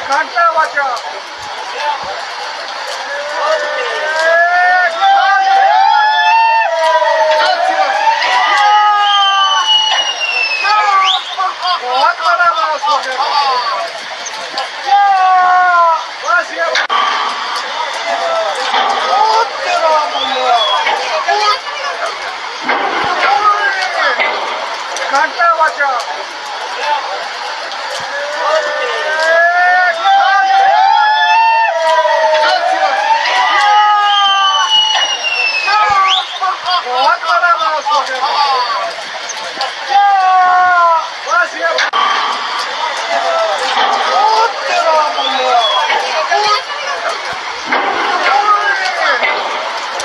घंटा बचा बहुत बड़ा लॉस हो गया। बस ये घंटा बचा बहुत बड़ा लॉस हो गया। बस ये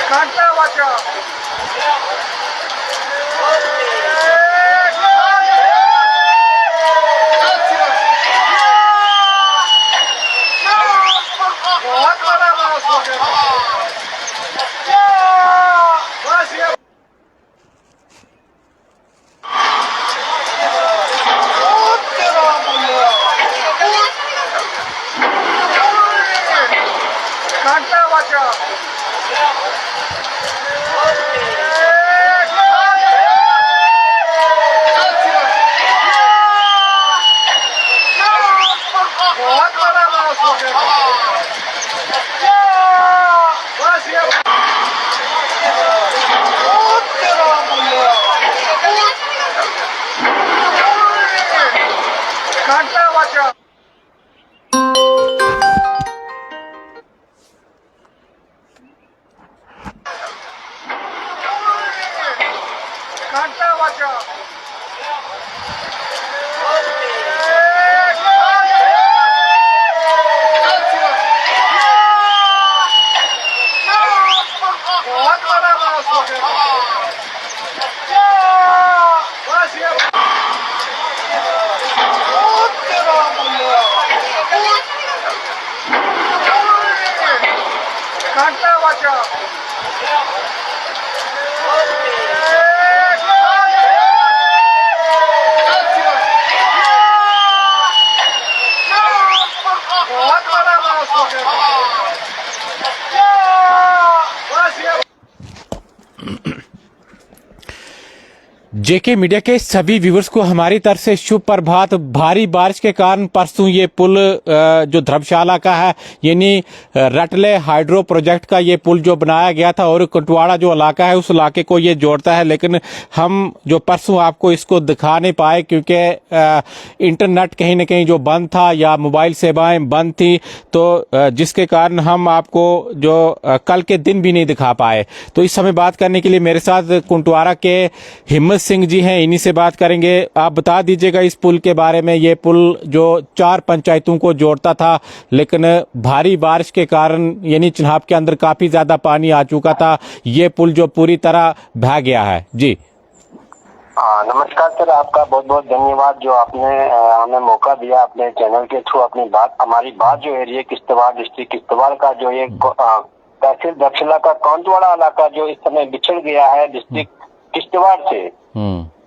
घंटा बचा बहुत बड़ा लॉस हो गया। बस ये घंटा बचा बहुत बड़ा लॉस हो गया। बस ये घंटा बचा घंटा बचा बहुत बड़ा लॉस हो गया। बस ये घंटा बचा बहुत बड़ा लॉस हो गया। बस ये जेके मीडिया के सभी व्यूवर्स को हमारी तरफ से शुभ प्रभात। भारी बारिश के कारण परसों ये पुल जो धर्मशाला का है यानी रटले हाइड्रो प्रोजेक्ट का ये पुल जो बनाया गया था और कुटवाड़ा जो इलाका है उस इलाके को ये जोड़ता है, लेकिन हम जो परसों आपको इसको दिखा नहीं पाए क्योंकि इंटरनेट कहीं ना कहीं जो बंद था या मोबाइल सेवाएं बंद थी, तो जिसके कारण हम आपको जो कल के दिन भी नहीं दिखा पाए। तो इस समय बात करने के लिए मेरे साथ कुटवाड़ा के हिम्मत सिंह जी हैं, इन्हीं से बात करेंगे। आप बता दीजिएगा इस पुल के बारे में। ये पुल जो 4 पंचायतों को जोड़ता था, लेकिन भारी बारिश के कारण यानी चिन्हाप के अंदर काफी ज्यादा पानी आ चुका था, ये पुल जो पूरी तरह बह गया है। जी नमस्कार सर, आपका बहुत बहुत धन्यवाद जो आपने हमें मौका दिया अपने चैनल के थ्रू अपनी बात हमारी बात जो एरिया किश्तवाड़ डिस्ट्रिक्ट किश्तवाड़ का जो ये तहसील दक्षिला का कौंतवाड़ा इलाका जो इस समय बिछड़ गया है डिस्ट्रिक्ट किश्तवाड़ से,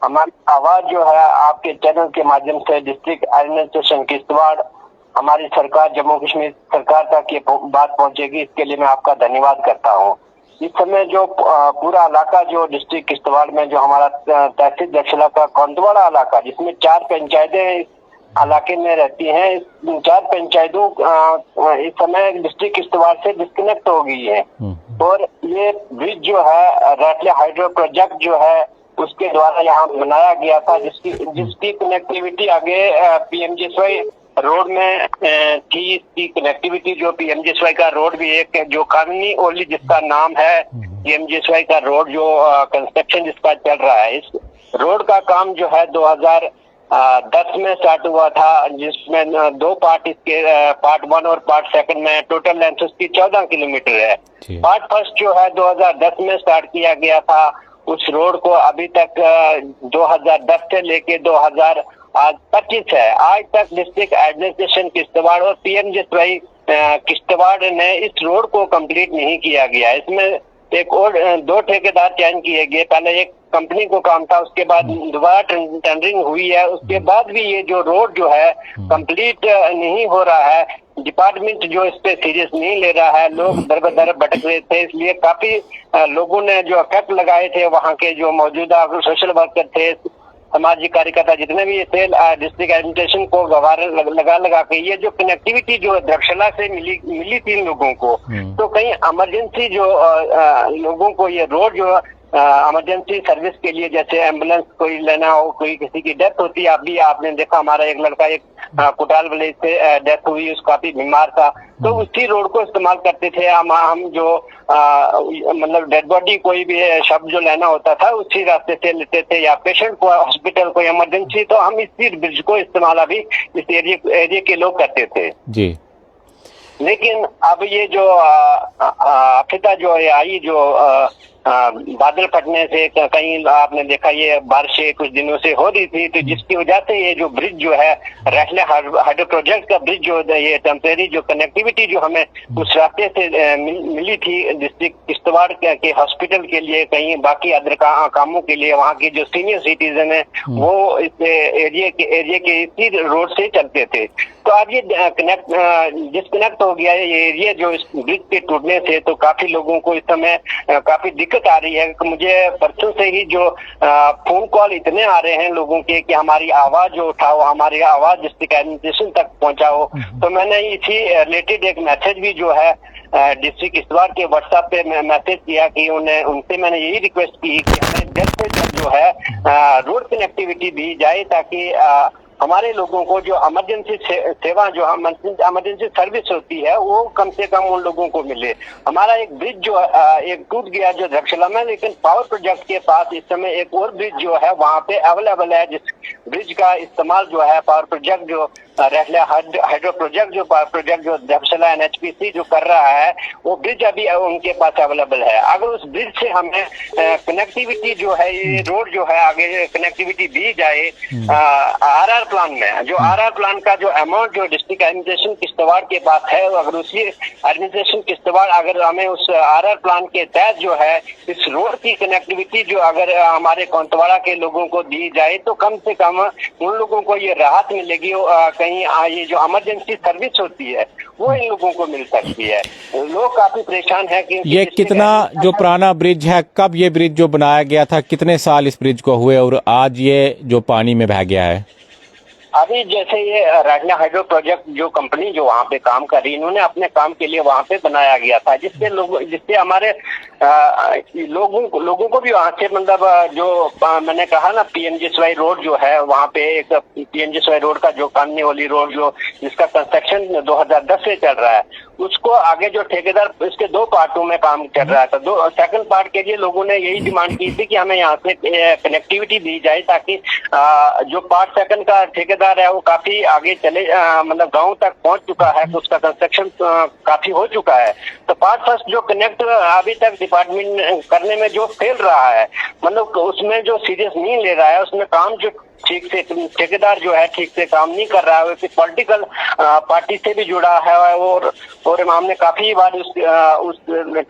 हमारी आवाज जो है आपके चैनल के माध्यम से डिस्ट्रिक्ट एडमिनिस्ट्रेशन किश्तवाड़ हमारी सरकार जम्मू कश्मीर सरकार तक ये बात पहुंचेगी, इसके लिए मैं आपका धन्यवाद करता हूं। इस समय जो पूरा इलाका जो डिस्ट्रिक्ट किश्तवाड़ में जो हमारा तहसील दक्षिला का कौंतवाड़ा इलाका जिसमें 4 पंचायतें इलाके में रहती हैं, इन 4 पंचायतों इस समय डिस्ट्रिक्ट किश्तवाड़ से डिस्कनेक्ट हो गई है और ये ब्रिज जो है रटले हाइड्रो प्रोजेक्ट जो है उसके द्वारा यहाँ बनाया गया था, जिसकी कनेक्टिविटी आगे पीएमजीएसवाई रोड में थी। इसकी कनेक्टिविटी जो पीएमजीएसवाई का रोड भी एक जो कानूनी ओली जिसका नाम है पीएमजीएसवाई का रोड जो कंस्ट्रक्शन जिसका चल रहा है, इस रोड का काम जो है 2010 में स्टार्ट हुआ था, जिसमें 2 पार्ट इसके पार्ट 1 और पार्ट 2 में टोटल लेंथ उसकी 14 किलोमीटर है। पार्ट फर्स्ट जो है 2010 में स्टार्ट किया गया था। उस रोड को अभी तक 2010 से लेके 2025 है, आज तक डिस्ट्रिक्ट एडमिनिस्ट्रेशन किश्तवाड़ और पीएमजीएसवाई किश्तवाड़ ने इस रोड को कंप्लीट नहीं किया गया। इसमें एक और 2 ठेकेदार चयन किए गए, पहले एक कंपनी को काम था, उसके बाद दोबारा टेंडरिंग हुई है, उसके बाद भी ये जो रोड जो है कंप्लीट नहीं हो रहा है। डिपार्टमेंट जो इस पे सीरियस नहीं ले रहा है, लोग दर बदर भटक रहे थे, इसलिए काफी लोगों ने जो इफेक्ट लगाए थे, वहाँ के जो मौजूदा सोशल वर्कर थे, सामाजिक कार्यकर्ता जितने भी थे, डिस्ट्रिक्ट एडमिनिस्ट्रेशन को गवार लगा के ये जो कनेक्टिविटी जो धर्मशाला से मिली थी लोगों को, तो कहीं इमरजेंसी जो लोगों को ये रोड जो इमरजेंसी सर्विस के लिए, जैसे एम्बुलेंस कोई लेना हो, कोई किसी की डेथ होती है, अभी आपने देखा हमारा एक लड़का एक कोटाल विलेज से डेथ हुई, उसका काफी बीमार था, तो उसी रोड को इस्तेमाल करते थे हम जो मतलब डेड बॉडी कोई भी शब्द जो लेना होता था उसी रास्ते से लेते थे, या पेशेंट को हॉस्पिटल को इमरजेंसी, तो हम इसी ब्रिज को इस्तेमाल अभी इस एरिया के लोग करते थे जी। लेकिन अब ये जो अफिता जो आई, जो बादल फटने से कहीं आपने देखा ये बारिशें कुछ दिनों से हो रही थी, तो जिसकी वजह से ये जो ब्रिज जो है रैटले हाइड्रो प्रोजेक्ट का ब्रिज जो ये टेम्परेरी जो कनेक्टिविटी जो हमें उस रास्ते से मिली थी डिस्ट्रिक्ट किश्तवाड़ के हॉस्पिटल के लिए, कहीं बाकी अदर कामों के लिए, वहाँ के जो सीनियर सिटीजन है वो इस एरिया के इसी रोड से चलते थे। तो अब ये डिस्कनेक्ट हो गया है ये एरिया जो इस ब्रिज के टूटने से, तो काफी लोगों को इस समय काफी दिक्कत आ रही है। मुझे परसों से ही जो फोन कॉल इतने आ रहे हैं लोगों के कि हमारी आवाज जो उठाओ, हमारी आवाज डिस्ट्रिक्ट एडमिनिस्ट्रेशन तक पहुंचाओ, तो मैंने इसी रिलेटेड एक मैसेज भी जो है डिस्ट्रिक्ट किश्तवाड़ के व्हाट्सएप पे मैसेज किया कि उनसे मैंने यही रिक्वेस्ट की कि हमें जल्द से जल्द जो है रोड कनेक्टिविटी दी जाए, ताकि हमारे लोगों को जो इमरजेंसी सेवा जो इमरजेंसी सर्विस होती है वो कम से कम उन लोगों को मिले। हमारा एक ब्रिज जो एक टूट गया जो धर्मशाला में, लेकिन पावर प्रोजेक्ट के पास इस समय एक और ब्रिज जो है वहाँ पे अवेलेबल है, जिस ब्रिज का इस्तेमाल जो है पावर प्रोजेक्ट जो रैटले हाइड्रो प्रोजेक्ट जो धर्मशाला NHPC जो कर रहा है, वो ब्रिज अभी उनके पास अवेलेबल है। अगर उस ब्रिज से हमें कनेक्टिविटी जो है, ये रोड जो है आगे कनेक्टिविटी दी जाए RR प्लान में, जो RR प्लान का जो अमाउंट जो डिस्ट्रिक्ट एडमिनिस्ट्रेशन किश्तवाड़ के पास है, अगर उसी एडमिनिस्ट्रेशन किश्तवाड़ अगर हमें उस RR प्लान के तहत जो है इस रोड की कनेक्टिविटी जो अगर हमारे कोंतवाड़ा के लोगों को दी जाए, तो कम से कम उन लोगों को ये राहत मिलेगी, कहीं ये जो इमरजेंसी सर्विस होती है वो इन लोगों को मिल सकती है। लोग काफी परेशान है कि ये कितना जो पुराना ब्रिज है, कब ये ब्रिज जो बनाया गया था, कितने साल इस ब्रिज को हुए और आज ये जो पानी में बह गया है? अभी जैसे ये रैटले हाइड्रो प्रोजेक्ट जो कंपनी जो वहाँ पे काम कर रही है, इन्होंने अपने काम के लिए वहाँ पे बनाया गया था, जिससे हमारे लोगों को भी वहाँ से मतलब जो मैंने कहा ना PMGSY रोड जो है, वहाँ पे एक PMGSY रोड का जो काननी वाली रोड जो जिसका कंस्ट्रक्शन 2010 से चल रहा है, उसको आगे जो ठेकेदार इसके 2 पार्टों में काम कर रहा था। सेकंड पार्ट के लिए लोगों ने यही डिमांड की थी कि हमें यहाँ से कनेक्टिविटी दी जाए, ताकि जो पार्ट सेकंड का ठेकेदार है वो काफी आगे चले, मतलब गांव तक पहुंच चुका है, उसका कंस्ट्रक्शन काफी हो चुका है। तो पार्ट फर्स्ट जो कनेक्ट अभी तक डिपार्टमेंट करने में जो फेल रहा है, मतलब उसमें जो सीरियस नहीं ले रहा है, उसमें काम जो ठीक से ठेकेदार जो है ठीक से काम नहीं कर रहा है, वो पॉलिटिकल पार्टी से भी जुड़ा है, और हमने काफी बार उस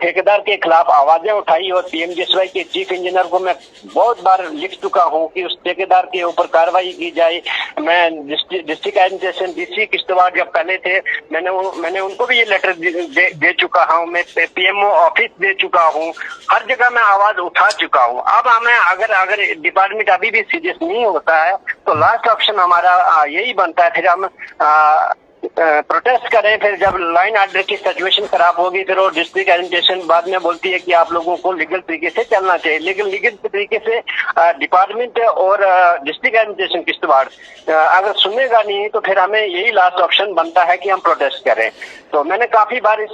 ठेकेदार के खिलाफ आवाजें उठाई, और PMGSY के चीफ इंजीनियर को मैं बहुत बार लिख चुका हूं कि उस ठेकेदार के ऊपर कार्रवाई की जाए। मैं डिस्ट्रिक्ट एडमिनिस्ट्रेशन DC किश्तवाड़ जब पहले थे, मैंने उनको भी ये लेटर दे चुका हूँ, मैं PMO ऑफिस दे चुका हूँ, हर जगह मैं आवाज उठा चुका हूँ। अब हमें अगर डिपार्टमेंट अभी भी सीरियस नहीं होता है, तो लास्ट ऑप्शन हमारा यही बनता है, फिर हम प्रोटेस्ट करें। फिर जब लाइन ऑर्डर की सिचुएशन खराब होगी, फिर वो डिस्ट्रिक्ट एडमिनिस्ट्रेशन बाद में बोलती है कि आप लोगों को लीगल तरीके से चलना चाहिए, लेकिन लीगल तरीके से डिपार्टमेंट और डिस्ट्रिक्ट एडमिनिस्ट्रेशन किश्तवाड़ अगर सुनेगा नहीं, तो फिर हमें यही लास्ट ऑप्शन बनता है कि हम प्रोटेस्ट करें। तो मैंने काफी बार इस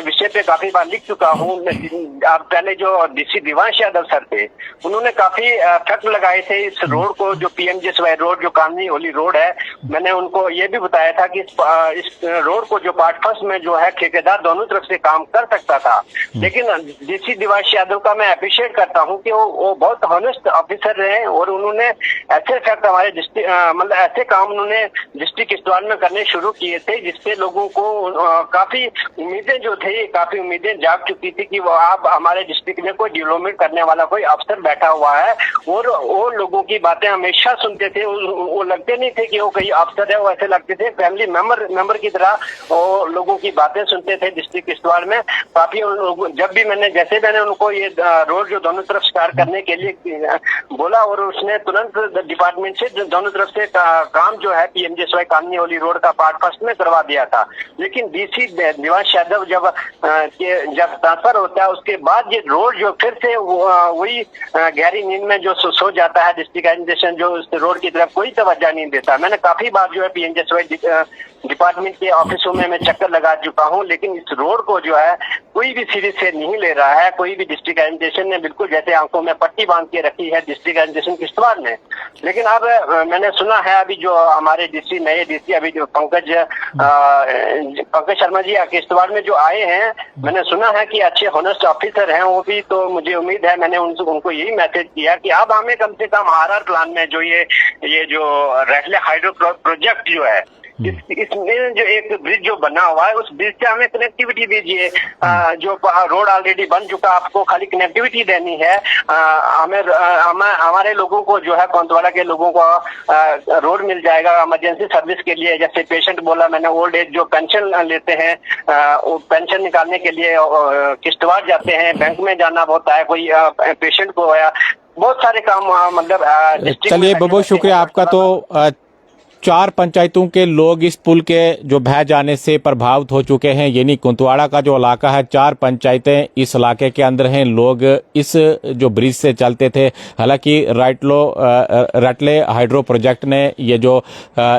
विषय पे काफी बार लिख चुका हूँ। पहले जो DC दिवांश यादव सर थे, उन्होंने काफी फैक्ट लगाए थे इस रोड को, जो PMGSY रोड जो काननी होली रोड है। मैंने उनको ये भी बताया था कि इस रोड को जो पार्ट फर्स्ट में जो है ठेकेदार दोनों तरफ से काम कर सकता था, लेकिन DC दिवांश यादव का मैं अप्रिशिएट करता हूँ कि वो बहुत हॉनेस्ट ऑफिसर रहे, और उन्होंने ऐसे फैक्ट हमारे मतलब ऐसे काम उन्होंने डिस्ट्रिक्ट किश्तवाड़ में करने शुरू किए थे, जिससे लोगों को काफी उम्मीदें जो थे, काफी उम्मीदें जाग चुकी थी कि वो आप हमारे डिस्ट्रिक्ट में कोई डेवलपमेंट करने वाला कोई अफसर बैठा हुआ है, और वो लोगों की बातें हमेशा सुनते थे। वो लगते नहीं थे कि वो कोई अफसर है, वो ऐसे लगते थे फैमिली फैमिली मेंबर की तरह वो लोगों की बातें सुनते थे डिस्ट्रिक्ट किश्तवाड़ में। काफी उन लोगों, जब भी मैंने उनको ये रोड जो दोनों तरफ स्टार करने के लिए बोला और उसने तुरंत डिपार्टमेंट से दोनों तरफ से काम जो है पीएमजीएसवाई कॉलोनी वाली रोड का पार्ट फर्स्ट में करवा दिया था। लेकिन डीसी देवांश यादव जब ट्रांसफर होता है उसके बाद ये रोड जो फिर से वही गहरी नींद में जो सो जाता है। डिस्ट्रिक्ट एडमिनिस्ट्रेशन जो उस रोड की तरफ कोई तवज्जो नहीं देता। मैंने काफी बार जो है पीएमजीएसवाई डिपार्टमेंट के ऑफिसों में मैं चक्कर लगा चुका हूं, लेकिन इस रोड को जो है कोई भी सीरीज से नहीं ले रहा है। कोई भी डिस्ट्रिक्ट एडमिनिस्ट्रेशन ने बिल्कुल जैसे आंखों में पट्टी बांध के रखी है डिस्ट्रिक्ट एडमिनिस्ट्रेशन किश्तवाड़ ने। लेकिन अब मैंने सुना है अभी जो हमारे नए डीसी अभी जो पंकज शर्मा जी किश्तवाड़ में जो आए हैं, मैंने सुना है कि अच्छे हॉनेस्ट ऑफिसर हैं वो भी। तो मुझे उम्मीद है, मैंने उनको यही मैसेज किया कि अब हमें कम से कम आरआर प्लान में जो ये जो रटले हाइड्रो प्रोजेक्ट जो है इसमें जो एक ब्रिज जो बना हुआ है उस ब्रिज से हमें कनेक्टिविटी दीजिए। जो रोड ऑलरेडी बन चुका, आपको खाली कनेक्टिविटी देनी है। हमारे लोगों को जो है कोंतवाड़ा के लोगों को रोड मिल जाएगा इमरजेंसी सर्विस के लिए। जैसे पेशेंट बोला मैंने, ओल्ड एज जो पेंशन लेते हैं वो पेंशन निकालने के लिए किश्तवाड़ जाते हैं, बैंक में जाना होता है, कोई पेशेंट को आया, बहुत सारे काम मतलब। चलिए बहुत बहुत शुक्रिया आपका। तो 4 पंचायतों के लोग इस पुल के जो बह जाने से प्रभावित हो चुके हैं। यानी कुंतवाड़ा का जो इलाका है, 4 पंचायतें इस इलाके के अंदर हैं। लोग इस जो ब्रिज से चलते थे। हालांकि रटले हाइड्रो प्रोजेक्ट ने ये जो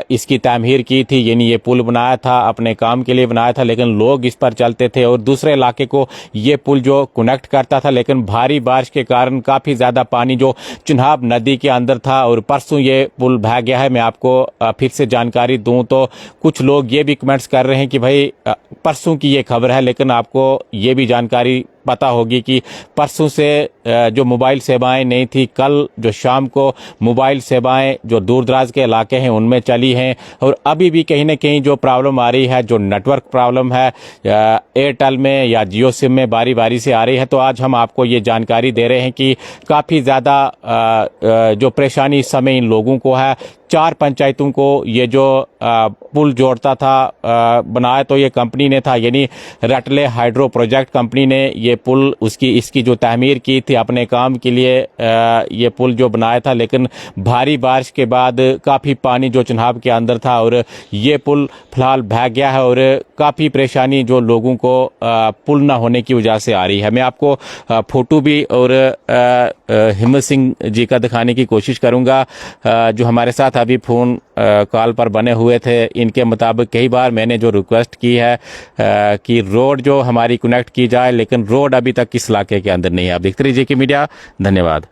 इसकी तामीर की थी, यानी ये पुल बनाया था, अपने काम के लिए बनाया था, लेकिन लोग इस पर चलते थे और दूसरे इलाके को ये पुल जो कनेक्ट करता था। लेकिन भारी बारिश के कारण काफी ज्यादा पानी जो चिनाब नदी के अंदर था और परसों ये पुल बह गया है। मैं आपको फिर से जानकारी दूं तो कुछ लोग ये भी कमेंट्स कर रहे हैं कि भाई परसों की ये खबर है, लेकिन आपको ये भी जानकारी पता होगी कि परसों से जो मोबाइल सेवाएं नहीं थी, कल जो शाम को मोबाइल सेवाएं जो दूर दराज के इलाके हैं उनमें चली हैं। और अभी भी कहीं ना कहीं जो प्रॉब्लम आ रही है, जो नेटवर्क प्रॉब्लम है एयरटेल में या जियो सिम में बारी बारी से आ रही है। तो आज हम आपको ये जानकारी दे रहे हैं कि काफ़ी ज़्यादा जो परेशानी इस समय इन लोगों को है। 4 पंचायतों को ये जो पुल जोड़ता था, बनाया तो ये कंपनी ने था, यानी रटले हाइड्रो प्रोजेक्ट कंपनी ने ये पुल इसकी जो तामीर की थी अपने काम के लिए, ये पुल जो बनाया था। लेकिन भारी बारिश के बाद काफ़ी पानी जो चिनाब के अंदर था और ये पुल फिलहाल बह गया है और काफ़ी परेशानी जो लोगों को पुल ना होने की वजह से आ रही है। मैं आपको फोटो भी और हिम्मत सिंह जी का दिखाने की कोशिश करूंगा, जो हमारे साथ अभी फोन कॉल पर बने हुए थे। इनके मुताबिक कई बार मैंने जो रिक्वेस्ट की है कि रोड जो हमारी कनेक्ट की जाए, लेकिन रोड अभी तक इस इलाके के अंदर नहीं है। आप देखते रहिए जेके मीडिया। धन्यवाद।